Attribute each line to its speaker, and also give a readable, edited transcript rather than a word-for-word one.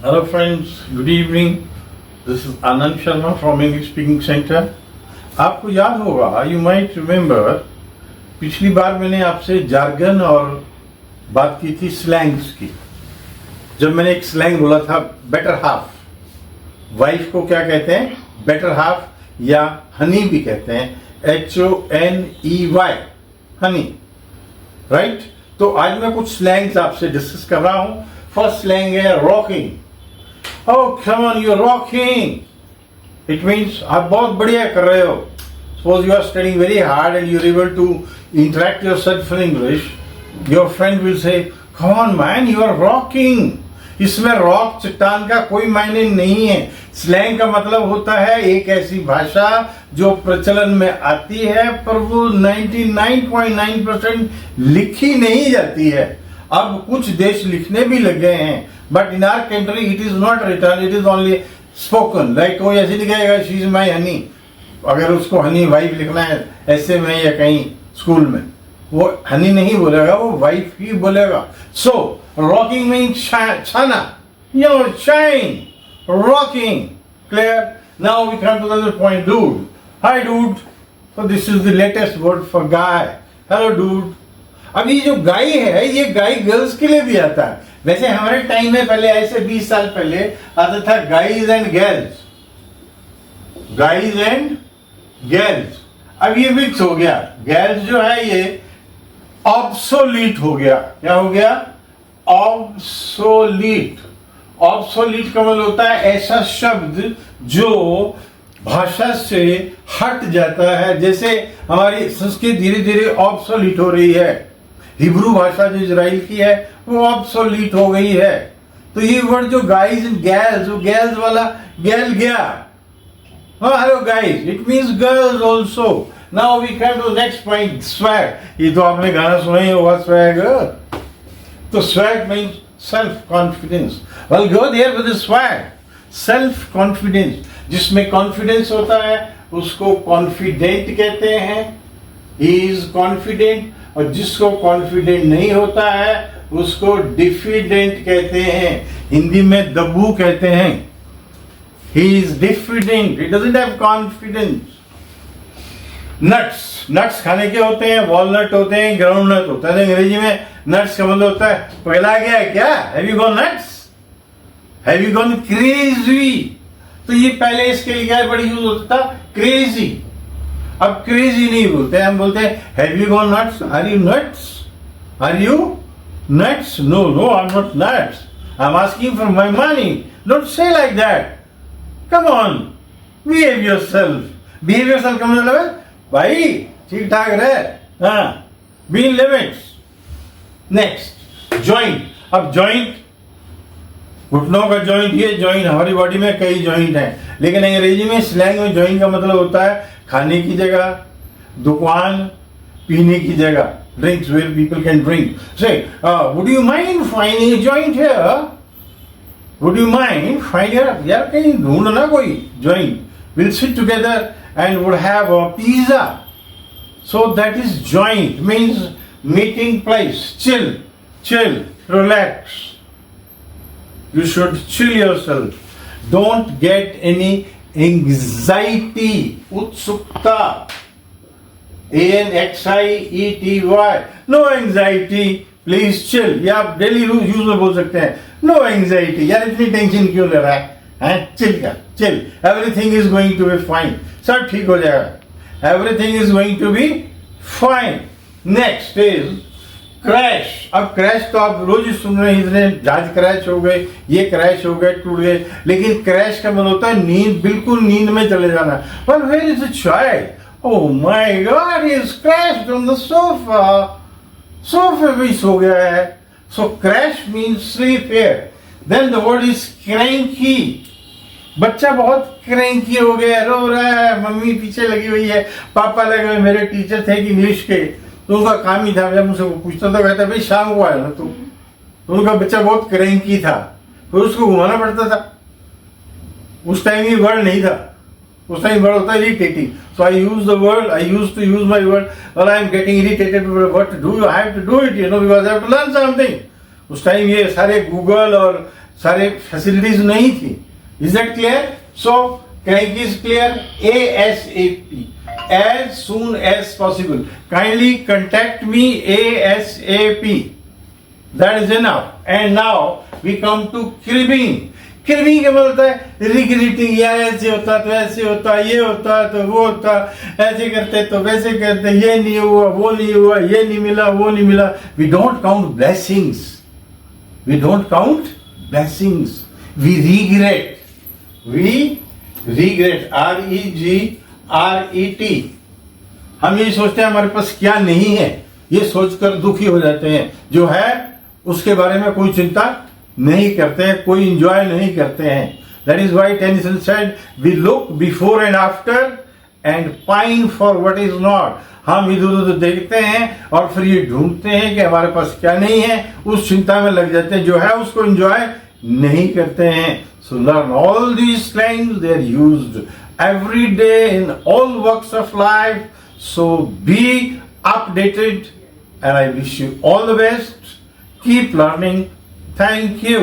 Speaker 1: Hello friends, good evening. This is Anand Sharma from English Speaking Center. आपको याद होगा, you might remember, पिछली बार मैंने आपसे जार्गन और बात की थी स्लैंग्स की. जब मैंने एक स्लैंग बोला था बेटर हाफ, वाइफ को क्या कहते हैं? बेटर हाफ या हनी भी कहते हैं, HONEY, हनी, राइट? तो आज मैं कुछ स्लैंग्स आपसे डिस्कस कर रहा हूं. फर्स्ट स्लैंग है rocking. Oh, come on, you're rocking. It means आप बहुत बढ़िया कर रहे हो. Suppose you are studying very hard and you're able to interact yourself in English. Your friend will say, "Come on, man, you are rocking." इसमें rock चट्टान का कोई मायने नहीं है. स्लैंग का मतलब होता है एक ऐसी भाषा जो प्रचलन में आती है पर वो 99.9% लिखी नहीं जाती है. अब कुछ देश लिखने भी लग गए हैं, but in our country it is not written, it is only spoken. Like कोई ऐसे लिखेगा शी इज माई हनी. अगर उसको हनी वाइफ लिखना है ऐसे में या कहीं स्कूल में, वो हनी नहीं बोलेगा, वो वाइफ ही बोलेगा. सो रॉकिंग मीन्स छाना, you know, shine, rocking. Clear? Now we come to the other point. Dude. Hi dude. So this is the latest word for guy. Hello dude. अब ये जो गाय है, ये गाय गर्ल्स के लिए भी आता है. वैसे हमारे टाइम में पहले, ऐसे 20 साल पहले आता था guys and girls, guys and girls. अब ये मिक्स हो गया. गर्ल्स जो है ये ऑब्सोलीट हो गया. क्या हो गया? ऑब्सोलीट. ऑब्सोलीट का मतलब होता है ऐसा शब्द जो भाषा से हट जाता है. जैसे हमारी संस्कृत धीरे धीरे ऑब्सोलीट हो रही है. हिब्रू भाषा जो इजराइल की है वो ऑब्सोलीट हो गई है. तो ये वर्ड जो गाइज एंड गर्ल्स, वो गर्ल्स वाला गर्ल गया. Hello guys, it means girls also. Now we come to next point, swag. ये तो आपने गाना सुना ही होगा, स्वैग. तो swag means self confidence. Well go there with the swag. Self confidence. जिसमें कॉन्फिडेंस होता है उसको कॉन्फिडेंट कहते हैं. He is confident. और जिसको कॉन्फिडेंट नहीं होता है उसको डिफिडेंट कहते हैं. हिंदी में दब्बू कहते हैं. He is diffident, he doesn't have confidence. Nuts. Nuts खाने के होते हैं, वॉलनट होते हैं, ग्राउंडनट होता है. अंग्रेजी में नट्स का मतलब होता है पहला गया है क्या? Have you gone nuts? Have you gone crazy? तो ये पहले इसके लिए क्या बड़ी यूज होता था? क्रेजी. अब क्रेजी नहीं बोलते, हम बोलते हैं have you gone nuts? Are you nuts? Are you nuts? No no, I am not nuts. I am asking for my money. Don't say like that. Come on, behave yourself. Behave yourself का मतलब है भाई ठीक ठाक रहे. हाँ, be in limits. Next, joint. अब joint, घुटनों का जॉइंट. ये जॉइंट हमारी बॉडी में कई जॉइंट हैं, लेकिन अंग्रेजी में स्लैंग में जॉइंट का मतलब होता है खाने की जगह, दुकान, पीने की जगह. Drinks where people can drink. Say would you mind finding a joint here? Would you mind finding? यार कहीं ढूंढना कोई joint. Will sit together and would have a pizza. So that is joint. Means meeting place. Chill, chill, relax. You should chill yourself. Don't get any anxiety. Utsukta. ANXIETY. No anxiety. Please chill. ये आप daily use में बोल सकते हैं. No anxiety. यार इतनी tension क्यों ले रहा है? चिल कर, chill. Everything is going to be fine. सब ठीक हो जाएगा. Everything is going to be fine. Next is crash. अब क्रैश तो आप रोज ही सुन रहे हैं, इतने जहाज क्रैश हो गए, ये क्रैश हो गए, टूट गए. लेकिन क्रैश का मतलब होता है नींद, बिल्कुल नींद में चले जाना. पर where is the child? Oh my god, he is crashed on the sofa. सोफे पे सो गया है. So crash means sleep here. Then the word is cranky. बच्चा बहुत क्रैंकी हो गया, रो रहा है, मम्मी पीछे लगी हुई है, पापा लगे हुए. मेरे टीचर थे इंग्लिश के, तो उनका काम ही था, जब मुझसे पूछता था कहता भाई शाम को आया ना. तो उनका बच्चा बहुत क्रैंकी था, तो उसको घुमाना पड़ता था. उस टाइम ये वर्ड नहीं था. उस टाइम वर्ड होता है irritating. So I use the word, I use to use my word. और I am getting irritated. What to do? I have to do it, you know, because I have to learn something. उस time ये सारे Google और सारे facilities नहीं थी. Is that clear? So cranky is clear. ASAP, as soon as possible. Kindly contact me ASAP. That is enough. And now we come to cribbing. Cribbing क्या बोलता है? रिग्रेटिंग, या ऐसे होता तो ऐसे होता, ये होता तो वो होता, ऐसे करते तो वैसे करते, ये नहीं हुआ, वो नहीं हुआ, ये नहीं मिला, वो नहीं मिला. We don't count blessings. We don't count blessings. We regret. We regret. REGRET. हम ये सोचते हैं हमारे पास क्या नहीं है, ये सोचकर दुखी हो जाते हैं. जो है उसके बारे में कोई चिंता नहीं करते हैं, कोई इंजॉय नहीं करते हैं. That is why Tennyson said, we look before and after and pine for what is not. हम इधर उधर देखते हैं और फिर ये ढूंढते हैं कि हमारे पास क्या नहीं है, उस चिंता में लग जाते हैं. जो है उसको एंजॉय नहीं करते हैं. So learn all these slangs, they are used every day in all walks of life. So be updated and I wish you all the best. Keep learning. Thank you.